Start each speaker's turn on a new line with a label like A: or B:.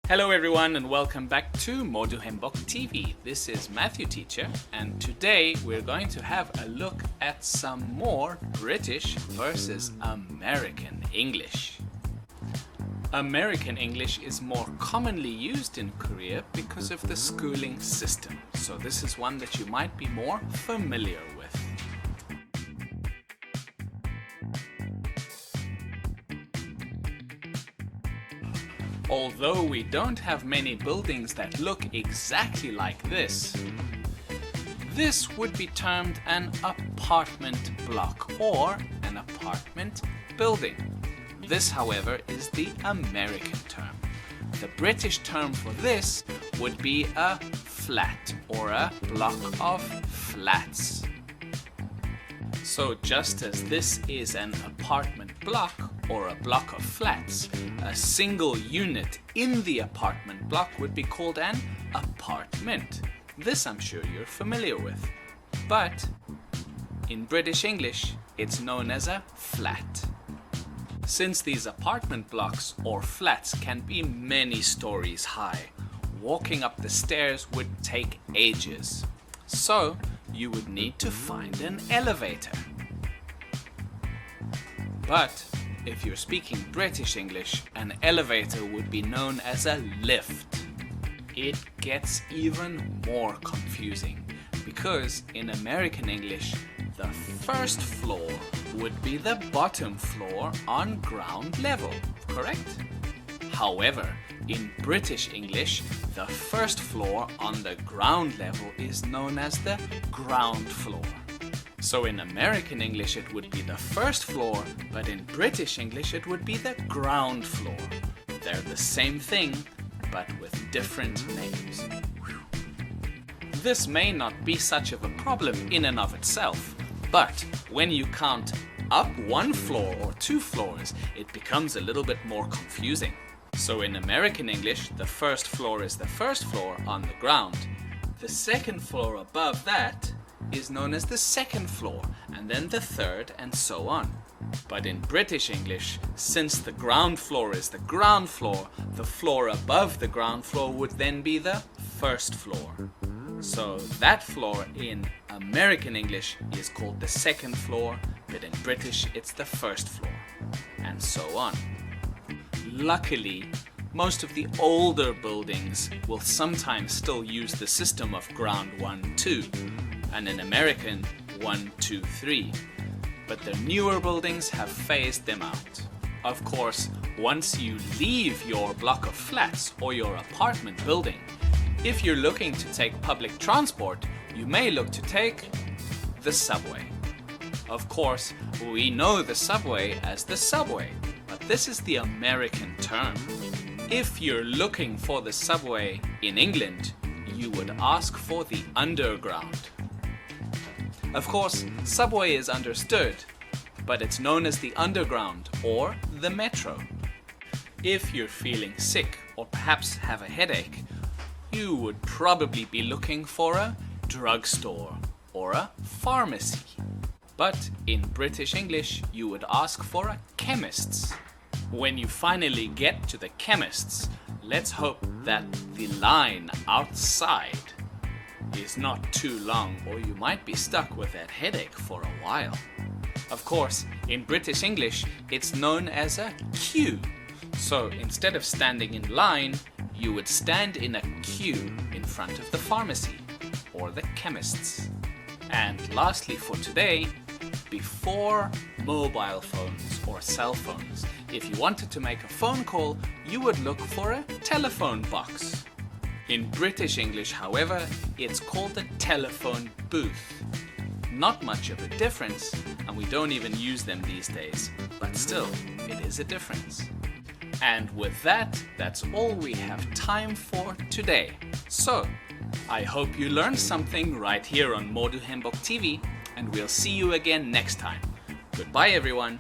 A: Hello everyone and welcome back to 모두행복TV. This is Matthew Teacher and today we're going to have a look at some more British versus American English. American English is more commonly used in Korea because of the schooling system, so this is one that you might be more familiar with. Although we don't have many buildings that look exactly like this would be termed an apartment block or an apartment building. This, however, is the American term. The British term for this would be a flat or a block of flats. So just as this is an apartment block or a block of flats, a single unit in the apartment block would be called an apartment. This I'm sure you're familiar with. But in British English, it's known as a flat. Since these apartment blocks or flats can be many stories high, walking up the stairs would take ages. So you would need to find an elevator. But if you're speaking British English, an elevator would be known as a lift. It gets even more confusing because in American English, the first floor would be the bottom floor on ground level, correct? However, in British English, the first floor on the ground level is known as the ground floor. So in American English it would be the first floor, but in British English it would be the ground floor. They're the same thing, but with different names. This may not be such of a problem in and of itself, but when you count up one floor or two floors, it becomes a little bit more confusing. So in American English, the first floor is the first floor on the ground. The second floor above that is known as the second floor, and then the third, and so on. But in British English, since the ground floor is the ground floor, the floor above the ground floor would then be the first floor. So that floor in American English is called the second floor, but in British it's the first floor, and so on. Luckily, most of the older buildings will sometimes still use the system of ground 1, 2, and in American 1, 2, 3. But the newer buildings have phased them out. Of course, once you leave your block of flats or your apartment building, if you're looking to take public transport, you may look to take the subway. Of course, we know the subway as the subway, but this is the American term. If you're looking for the subway in England, you would ask for the underground. Of course, subway is understood, but it's known as the underground or the metro. If you're feeling sick or perhaps have a headache, you would probably be looking for a drugstore or a pharmacy. But in British English, you would ask for a chemist's. When you finally get to the chemist's, let's hope that the line outside is not too long, or you might be stuck with that headache for a while. Of course, in British English, it's known as a queue. So instead of standing in line, you would stand in a queue in front of the pharmacy or the chemist's. And lastly for today, before mobile phones or cell phones, if you wanted to make a phone call, you would look for a telephone box. In British English, however, it's called a telephone booth. Not much of a difference, and we don't even use them these days, but still, it is a difference. And with that, that's all we have time for today. So, I hope you learned something right here on 모두행복TV, and we'll see you again next time. Goodbye everyone!